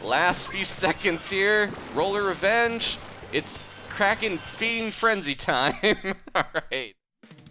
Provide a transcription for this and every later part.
last few seconds here. Roller revenge. It's Kraken Fiend Frenzy time. Alright.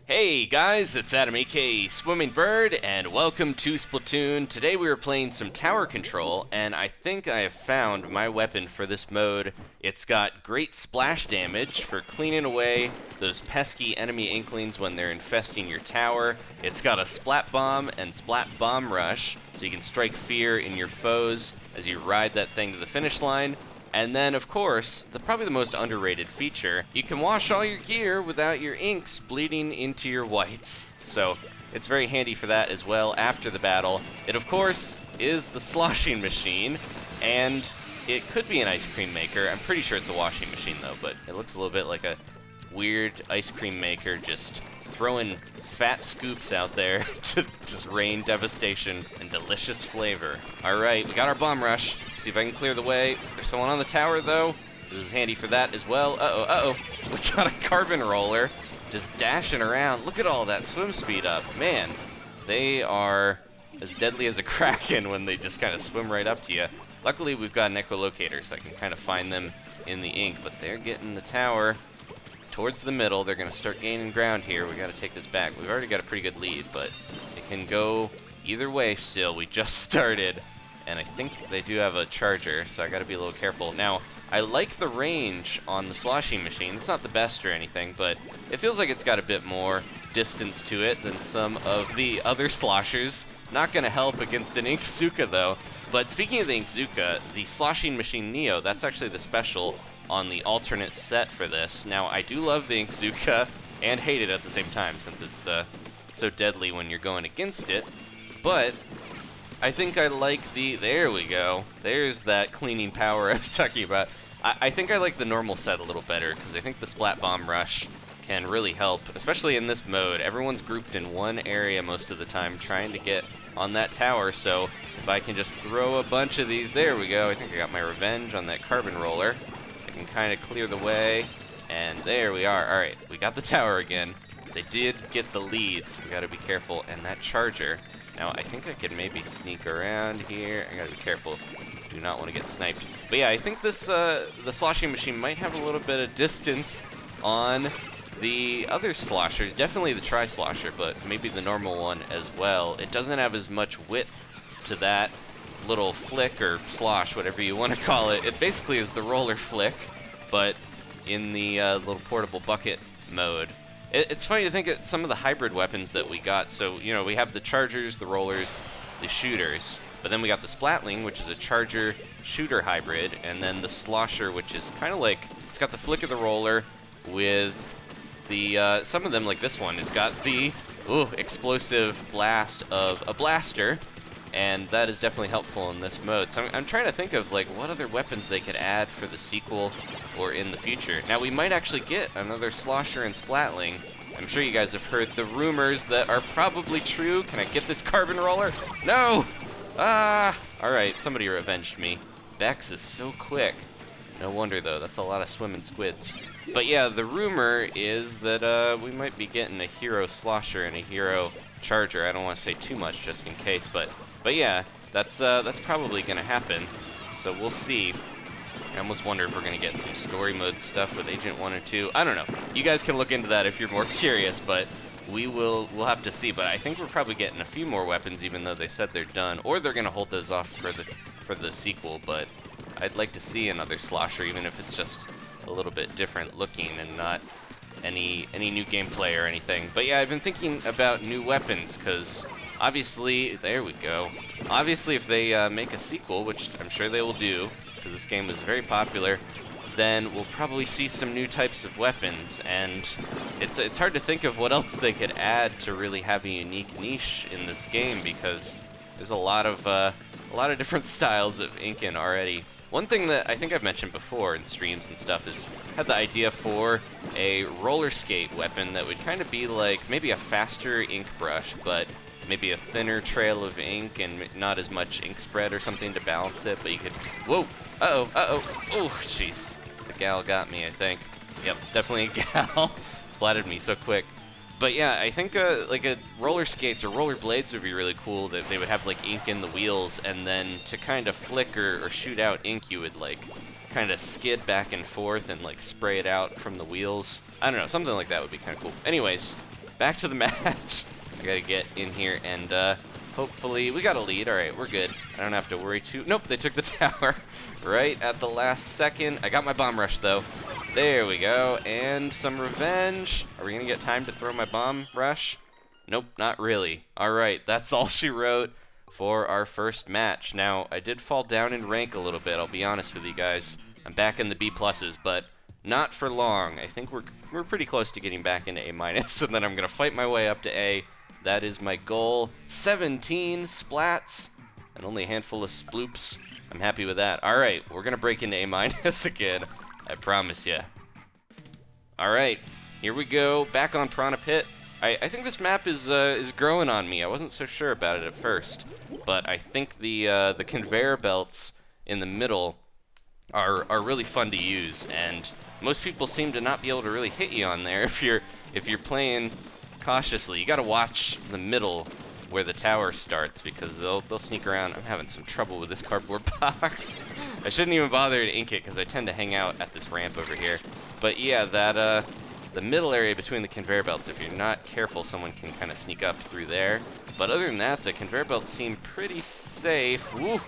Hey guys, it's Adam aka Swimming Bird, and welcome to Splatoon. Today we were playing some tower control, and I think I have found my weapon for this mode. It's got great splash damage for cleaning away those pesky enemy Inklings when they're infesting your tower. It's got a Splat Bomb and Splat Bomb Rush, so you can strike fear in your foes as you ride that thing to the finish line. And then, of course, probably the most underrated feature, you can wash all your gear without your inks bleeding into your whites. So it's very handy for that as well after the battle. It, of course, is the sloshing machine, and it could be an ice cream maker. I'm pretty sure it's a washing machine, though, but it looks a little bit like a weird ice cream maker just throwing fat scoops out there to just rain devastation and delicious flavor. Alright, we got our bomb rush. See if I can clear the way. There's someone on the tower, though. This is handy for that as well. Uh-oh. We got a carbon roller just dashing around. Look at all that swim speed up. Man, they are as deadly as a Kraken when they just kind of swim right up to you. Luckily, we've got an echolocator, so I can kind of find them in the ink, but they're getting the tower towards the middle. They're going to start gaining ground here. We got to take this back. We've already got a pretty good lead, but it can go either way still. We just started, and I think they do have a charger, so I got to be a little careful. Now, I like the range on the sloshing machine. It's not the best or anything, but it feels like it's got a bit more distance to it than some of the other sloshers. Not going to help against an Inkzuka, though. But speaking of the Inkzuka, the sloshing machine Neo, that's actually the special on the alternate set for this. Now, I do love the Inkzuka and hate it at the same time, since it's so deadly when you're going against it. But I think I like there we go. There's that cleaning power I was talking about. I think I like the normal set a little better, because I think the Splat Bomb Rush can really help, especially in this mode. Everyone's grouped in one area most of the time trying to get on that tower, so if I can just throw a bunch of these, there we go. I think I got my revenge on that carbon roller. I can kind of clear the way, and there we are. All right, we got the tower again. They did get the lead, so we got to be careful. And that charger, now I think I could maybe sneak around here. I got to be careful. Do not want to get sniped. But yeah, I think this the sloshing machine might have a little bit of distance on the other sloshers. Definitely the tri-slosher, but maybe the normal one as well. It doesn't have as much width to that little flick or slosh, whatever you want to call it. It basically is the roller flick, but in the little portable bucket mode. It's funny to think of some of the hybrid weapons that we got. So, you know, we have the chargers, the rollers, the shooters, but then we got the Splatling, which is a charger-shooter hybrid, and then the Slosher, which is kind of like, it's got the flick of the roller with the, some of them, like this one, has got the explosive blast of a blaster, and that is definitely helpful in this mode. So I'm trying to think of like what other weapons they could add for the sequel or in the future. Now we might actually get another Slosher and Splatling. I'm sure you guys have heard the rumors that are probably true. Can I get this carbon roller? No! Ah! Alright, somebody revenged me. Bex is so quick. No wonder though, that's a lot of swimming squids. But yeah, the rumor is that we might be getting a hero Slosher and a hero charger. I don't want to say too much just in case, but yeah, that's probably gonna happen. So we'll see. I almost wonder if we're gonna get some story mode stuff with Agent 1 or 2. I don't know. You guys can look into that if you're more curious, but we'll have to see. But I think we're probably getting a few more weapons, even though they said they're done, or they're gonna hold those off for the sequel. But I'd like to see another Slosher, even if it's just a little bit different looking and not any new gameplay or anything. But yeah, I've been thinking about new weapons, because obviously, there we go. Obviously, if they make a sequel, which I'm sure they will do, because this game was very popular, then we'll probably see some new types of weapons, and it's hard to think of what else they could add to really have a unique niche in this game, because there's a lot of different styles of inking already. One thing that I think I've mentioned before in streams and stuff is had the idea for a roller skate weapon that would kind of be like maybe a faster ink brush, but maybe a thinner trail of ink and not as much ink spread or something to balance it, but you could, whoa, oh, jeez. The gal got me, I think. Yep, definitely a gal. Splatted me so quick. But yeah, I think like a roller skates or roller blades would be really cool. That they would have like ink in the wheels, and then to kind of flick or shoot out ink, you would like kind of skid back and forth and like spray it out from the wheels. I don't know, something like that would be kind of cool. Anyways, back to the match. I gotta get in here and hopefully we got a lead. All right, we're good. I don't have to worry too. Nope, they took the tower right at the last second. I got my bomb rush though. There we go, and some revenge. Are we gonna get time to throw my bomb rush? Nope, not really. All right, that's all she wrote for our first match. Now, I did fall down in rank a little bit, I'll be honest with you guys. I'm back in the B+, but not for long. I think we're pretty close to getting back into A-, and then I'm gonna fight my way up to A. That is my goal. 17 splats, and only a handful of sploops. I'm happy with that. All right, we're gonna break into A- again. I promise you. All right, here we go. Back on Piranha Pit. I think this map is growing on me. I wasn't so sure about it at first, but I think the conveyor belts in the middle are really fun to use, and most people seem to not be able to really hit you on there if you're playing cautiously. You got to watch the middle where the tower starts because they'll sneak around. I'm having some trouble with this cardboard box. I shouldn't even bother to ink it because I tend to hang out at this ramp over here. But yeah, that the middle area between the conveyor belts, if you're not careful, someone can kind of sneak up through there. But other than that, the conveyor belts seem pretty safe. Woo!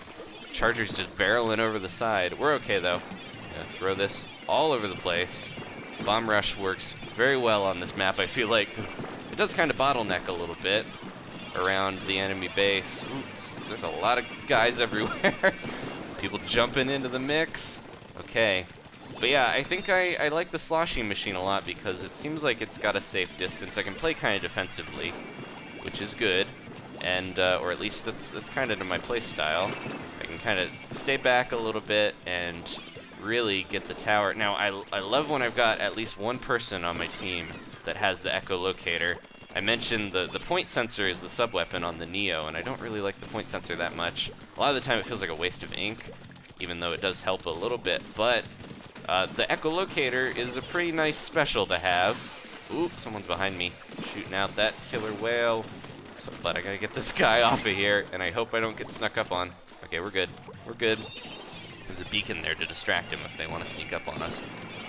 Charger's just barreling over the side. We're okay though. I'm gonna throw this all over the place. Bomb rush works very well on this map, I feel like, because it does kind of bottleneck a little bit around the enemy base. Oops, there's a lot of guys everywhere. People jumping into the mix. Okay. But yeah, I think I like the sloshing machine a lot because it seems like it's got a safe distance. I can play kind of defensively, which is good. And, or at least that's kind of to my play style. I can kind of stay back a little bit and really get the tower. Now, I love when I've got at least one person on my team that has the echolocator. I mentioned the point sensor is the sub-weapon on the Neo, and I don't really like the point sensor that much. A lot of the time it feels like a waste of ink, even though it does help a little bit, but the echolocator is a pretty nice special to have. Ooh, someone's behind me, shooting out that killer whale. So, but I gotta get this guy off of here, and I hope I don't get snuck up on. Okay, we're good. We're good. There's a beacon there to distract him if they want to sneak up on us.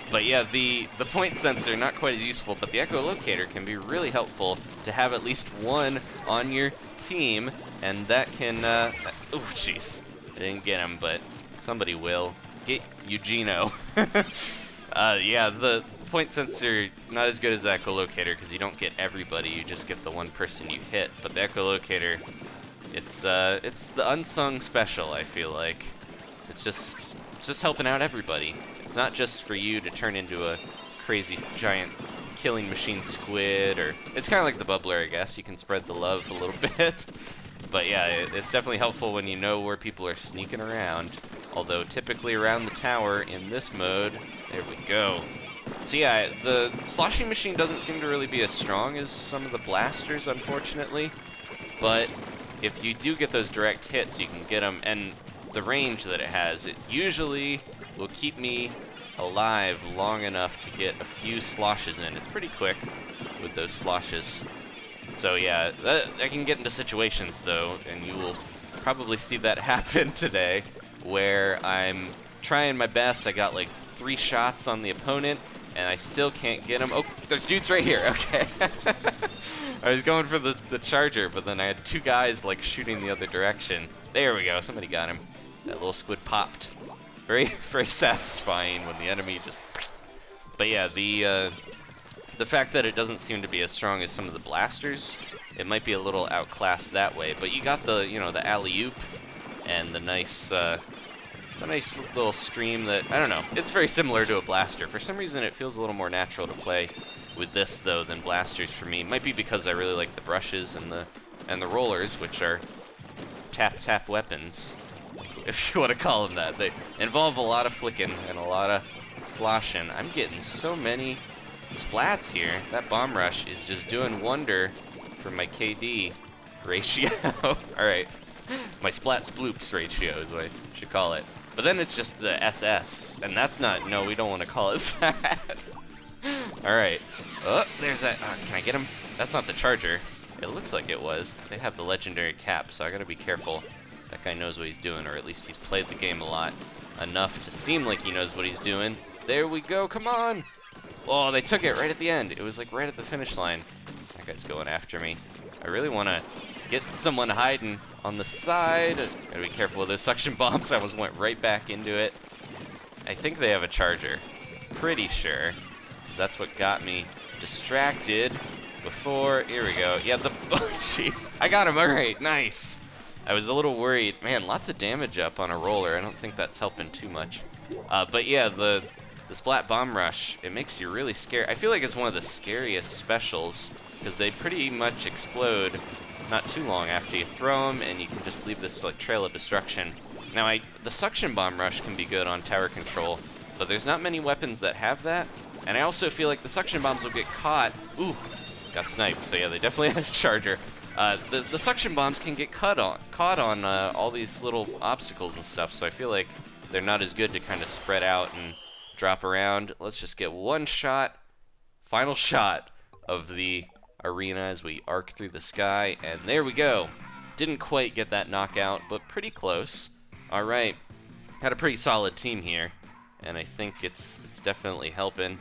But yeah, the point sensor, not quite as useful, but the echolocator can be really helpful to have at least one on your team, and that can, oh jeez, I didn't get him, but somebody will. Get Eugenio. Yeah, the point sensor, not as good as the echolocator, because you don't get everybody, you just get the one person you hit, but the echolocator, it's the unsung special, I feel like. It's just helping out everybody. It's not just for you to turn into a crazy giant killing machine squid, or it's kind of like the bubbler, I guess. You can spread the love a little bit. But yeah, it's definitely helpful when you know where people are sneaking around. Although typically around the tower in this mode, there we go. So yeah, the sloshing machine doesn't seem to really be as strong as some of the blasters, unfortunately. But if you do get those direct hits, you can get them, and the range that it has, it usually will keep me alive long enough to get a few sloshes in. It's pretty quick with those sloshes. So yeah, I can get into situations though, and you will probably see that happen today, where I'm trying my best. I got like 3 shots on the opponent, and I still can't get him. Oh, there's dudes right here, okay. I was going for the charger, but then I had 2 guys like shooting the other direction. There we go, somebody got him. That little squid popped. Very, very satisfying when the enemy just... But yeah, the fact that it doesn't seem to be as strong as some of the blasters, it might be a little outclassed that way. But you got the, you know, the alley-oop and the nice little stream that, I don't know, it's very similar to a blaster. For some reason, it feels a little more natural to play with this, though, than blasters for me. It might be because I really like the brushes and the rollers, which are tap-tap weapons, if you want to call them that. They involve a lot of flicking and a lot of sloshing. I'm getting so many splats here. That bomb rush is just doing wonder for my KD ratio. Alright. My splat sploops ratio is what I should call it. But then it's just the SS, and that's not, no, we don't want to call it that. Alright. Oh, there's that. Can I get him? that's not the charger. It looked like it was. They have the legendary cap, so I gotta be careful. That guy knows what he's doing, or at least he's played the game a lot enough to seem like he knows what he's doing. There we go, come on! Oh, they took it right at the end. It was like right at the finish line. That guy's going after me. I really want to get someone hiding on the side. Gotta be careful with those suction bombs. I almost went right back into it. I think they have a charger. Pretty sure. Because that's what got me distracted before. Here we go. Yeah, oh, jeez. I got him. All right, nice. I was a little worried. Man, lots of damage up on a roller. I don't think that's helping too much. But yeah, the Splat Bomb Rush, it makes you really scared. I feel like it's one of the scariest specials because they pretty much explode not too long after you throw them, and you can just leave this like trail of destruction. Now, the Suction Bomb Rush can be good on tower control, but there's not many weapons that have that. And I also feel like the suction bombs will get caught. Ooh, got sniped. So yeah, they definitely had a charger. The suction bombs can get caught on all these little obstacles and stuff. So I feel like they're not as good to kind of spread out and drop around. Let's just get one shot, final shot of the arena as we arc through the sky, and there we go. Didn't quite get that knockout, but pretty close. All right, had a pretty solid team here, and I think it's definitely helping.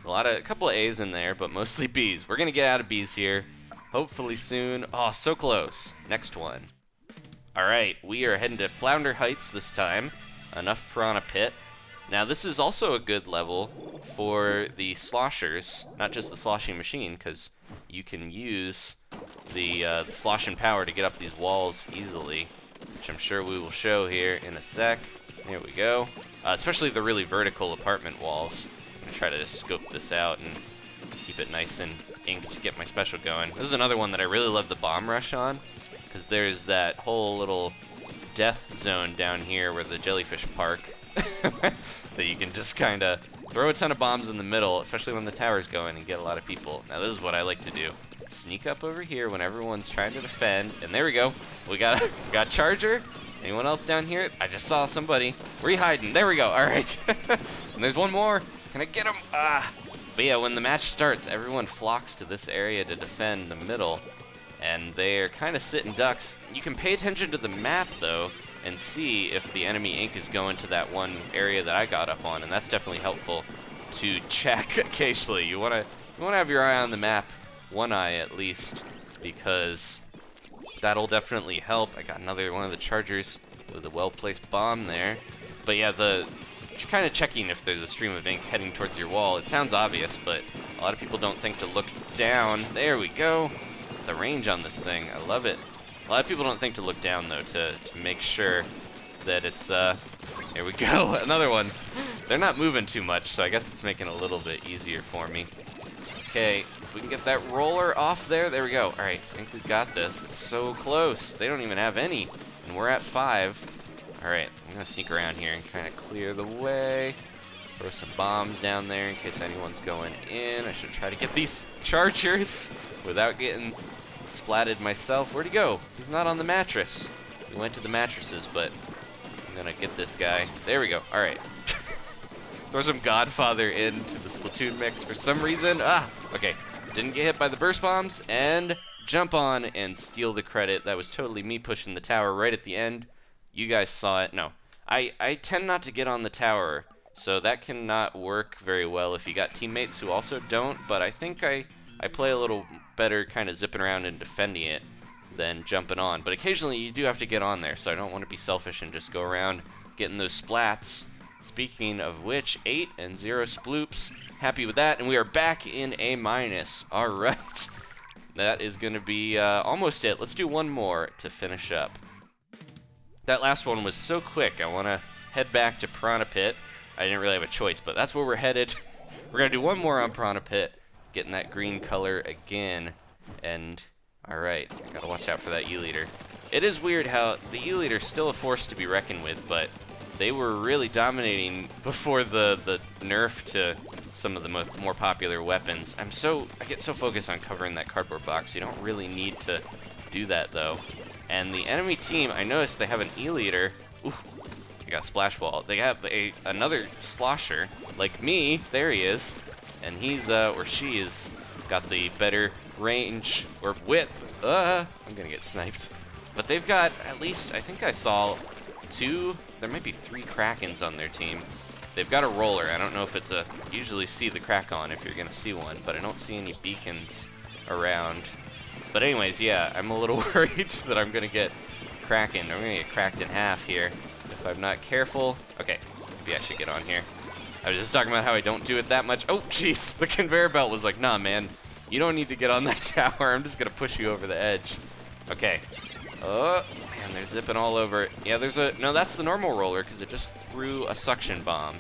A couple of A's in there, but mostly B's. We're gonna get out of B's here, hopefully soon. Oh, so close. Next one. All right, we are heading to Flounder Heights this time. Enough Piranha Pit. Now, this is also a good level for the sloshers, not just the sloshing machine, because you can use the sloshing power to get up these walls easily, which I'm sure we will show here in a sec. Here we go. Especially the really vertical apartment walls. I'm going to try to just scope this out and keep it nice and inked to get my special going. This is another one that I really love the bomb rush on, because there's that whole little death zone down here where the jellyfish park that you can just kind of throw a ton of bombs in the middle, especially when the tower's going, and get a lot of people. Now this is what I like to do. Sneak up over here when everyone's trying to defend, and there we go. We got charger. Anyone else down here? I just saw somebody. Where are you hiding? There we go. All right. And there's one more. Can I get him? Ah. But yeah, when the match starts, everyone flocks to this area to defend the middle, and they're kind of sitting ducks. You can pay attention to the map, though, and see if the enemy ink is going to that one area that I got up on, and that's definitely helpful to check occasionally. You wanna have your eye on the map, one eye at least, because that'll definitely help. I got another one of the chargers with a well-placed bomb there. But yeah, you're kind of checking if there's a stream of ink heading towards your wall. It sounds obvious, but a lot of people don't think to look down. There we go. The range on this thing, I love it. A lot of people don't think to look down, though, to make sure that it's, here we go, another one. They're not moving too much, so I guess it's making it a little bit easier for me. Okay, if we can get that roller off there we go. All right, I think we've got this. It's so close. They don't even have any, and we're at 5. All right, I'm gonna sneak around here and kind of clear the way. Throw some bombs down there in case anyone's going in. I should try to get these chargers without getting splatted myself. Where'd he go? He's not on the mattress. He went to the mattresses, but I'm gonna get this guy. There we go. All right. Throw some Godfather into the Splatoon mix for some reason. Ah, okay. Didn't get hit by the burst bombs, and jump on and steal the credit. That was totally me pushing the tower right at the end. You guys saw it. No, I tend not to get on the tower, so that cannot work very well if you got teammates who also don't, but I think I play a little better kind of zipping around and defending it than jumping on. But occasionally you do have to get on there, so I don't want to be selfish and just go around getting those splats. Speaking of which, 8 and 0 sploops. Happy with that, and we are back in A-. All right. That is going to be almost it. Let's do one more to finish up. That last one was so quick. I want to head back to Piranha Pit. I didn't really have a choice, but that's where we're headed. We're going to do one more on Piranha Pit, getting that green color again. And, all right, I got to watch out for that E-liter. It is weird how the E-liter's still a force to be reckoned with, but they were really dominating before the nerf to some of the more popular weapons. I get so focused on covering that cardboard box. You don't really need to do that, though. And the enemy team, I noticed they have an E-liter. Ooh, I got a splash wall. They have another slosher, like me. There he is. And he's, or she is got the better range or width. I'm gonna get sniped. But they've got at least, I think I saw 2, there might be 3 Krakens on their team. They've got a roller. I don't know if it's a, you usually see the Krakon if you're gonna see one, but I don't see any beacons around. But anyways, yeah, I'm a little worried that I'm gonna get Kraken. I'm gonna get cracked in half here if I'm not careful. Okay, maybe I should get on here. I was just talking about how I don't do it that much. Oh, jeez, the conveyor belt was like, nah, man, you don't need to get on that tower. I'm just gonna push you over the edge. Okay. Oh, man, they're zipping all over it. Yeah, there's a, no, that's the normal roller because it just threw a suction bomb.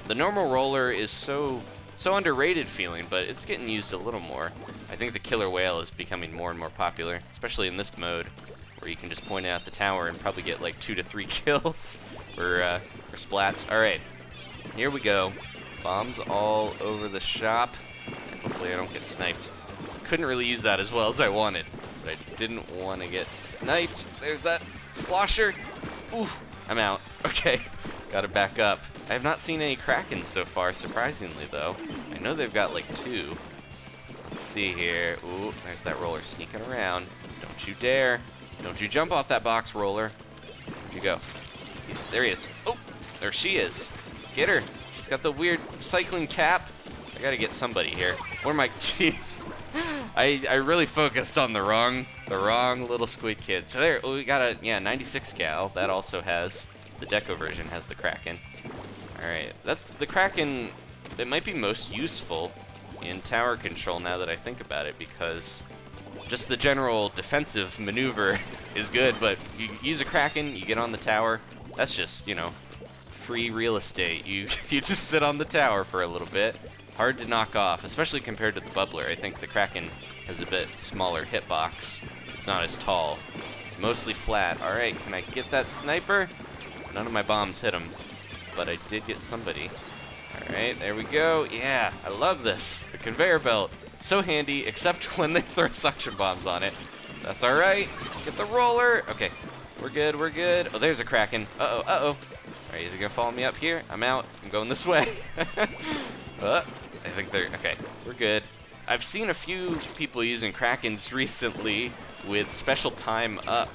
The normal roller is so underrated feeling, but it's getting used a little more. I think the killer whale is becoming more and more popular, especially in this mode, where you can just point out the tower and probably get like 2 to 3 kills for splats. All right, here we go. Bombs all over the shop. Hopefully I don't get sniped. Couldn't really use that as well as I wanted, but I didn't want to get sniped. There's that slosher. Ooh, I'm out. Okay, gotta back up. I have not seen any Krakens so far, surprisingly though. I know they've got like 2. Let's see here. Ooh, there's that roller sneaking around. Don't you dare. Don't you jump off that box, roller. Where'd you go? There he is. Oh, there she is. Get her. She's got the weird cycling cap. I gotta get somebody here. Where am I? Jeez. I really focused on the wrong little squid kid. So there, we got a, 96 gal. That also has, the Deco version has the Kraken. Alright, that's, the Kraken, it might be most useful in tower control now that I think about it, because just the general defensive maneuver is good, but you use a Kraken, you get on the tower, that's just, you know, free real estate. You just sit on the tower for a little bit. Hard to knock off, especially compared to the bubbler. I think the Kraken has a bit smaller hitbox. It's not as tall. It's mostly flat. Alright, can I get that sniper? None of my bombs hit him, but I did get somebody. Alright, there we go. Yeah, I love this. The conveyor belt. So handy, except when they throw suction bombs on it. That's alright. Get the roller. Okay, we're good, we're good. Oh, there's a Kraken. Uh-oh, uh-oh. Alright, is he gonna follow me up here? I'm out. I'm going this way. I think they're, okay, we're good. I've seen a few people using Krakens recently with special time up,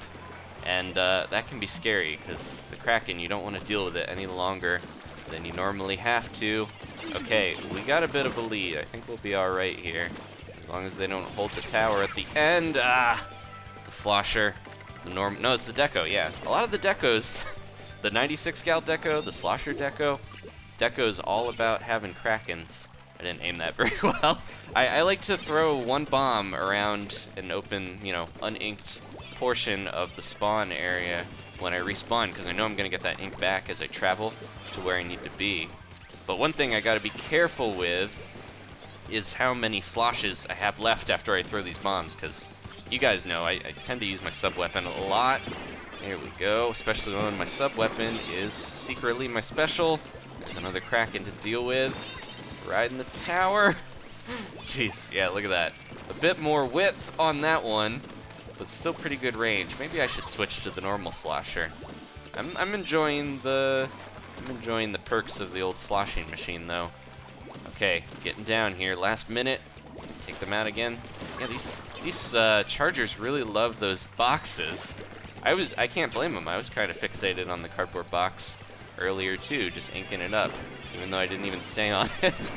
and that can be scary, because the Kraken, you don't want to deal with it any longer than you normally have to. Okay, we got a bit of a lead. I think we'll be alright here, as long as they don't hold the tower at the end. Ah, the slosher, the no, it's the deco, yeah. A lot of the decos, the 96 gal deco, the slosher deco's all about having Krakens. I didn't aim that very well. I like to throw one bomb around an open, you know, uninked portion of the spawn area when I respawn, because I know I'm going to get that ink back as I travel to where I need to be. But one thing I got to be careful with is how many sloshes I have left after I throw these bombs, because you guys know I tend to use my sub-weapon a lot. There we go, especially when my sub-weapon is secretly my special. There's another Kraken to deal with. Riding the tower. Jeez, yeah, look at that. A bit more width on that one, but still pretty good range. Maybe I should switch to the normal slosher. I'm enjoying the perks of the old sloshing machine though. Okay, getting down here. Last minute. Take them out again. Yeah, these chargers really love those boxes. I can't blame them. I was kind of fixated on the cardboard box earlier too, just inking it up, even though I didn't even stay on it.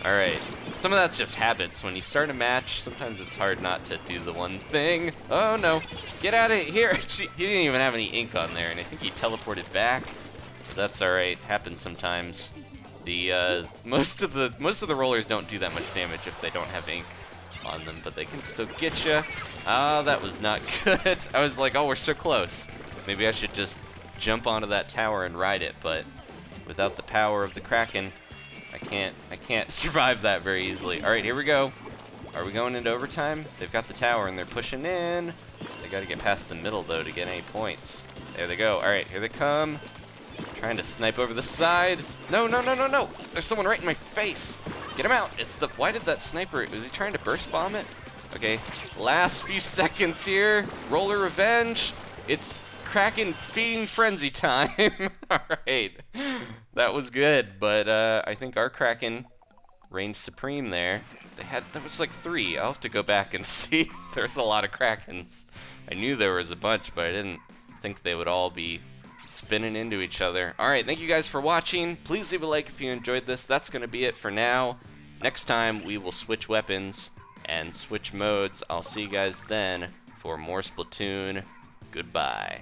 Alright, some of that's just habits. When you start a match, sometimes it's hard not to do the one thing. Oh no, get out of here. He didn't even have any ink on there, and I think he teleported back. But that's alright, happens sometimes. The most of the rollers don't do that much damage if they don't have ink on them, but they can still get you. Ah, that was not good. I was like, oh, we're so close. Maybe I should just jump onto that tower and ride it, but without the power of the Kraken, I can't survive that very easily. All right, here we go. Are we going into overtime? They've got the tower and they're pushing in. They got to get past the middle though to get any points. There they go. All right, here they come. Trying to snipe over the side. No, no, no, no, no. There's someone right in my face. Get him out. It's the, why did that sniper, was he trying to burst bomb it? Okay, last few seconds here. Roller revenge. It's Kraken Fiend Frenzy time. Alright, that was good, but I think our Kraken reigned supreme there. There was like 3. I'll have to go back and see. There's a lot of Krakens. I knew there was a bunch, but I didn't think they would all be spinning into each other. Alright, thank you guys for watching. Please leave a like if you enjoyed this. That's going to be it for now. Next time, we will switch weapons and switch modes. I'll see you guys then for more Splatoon. Goodbye.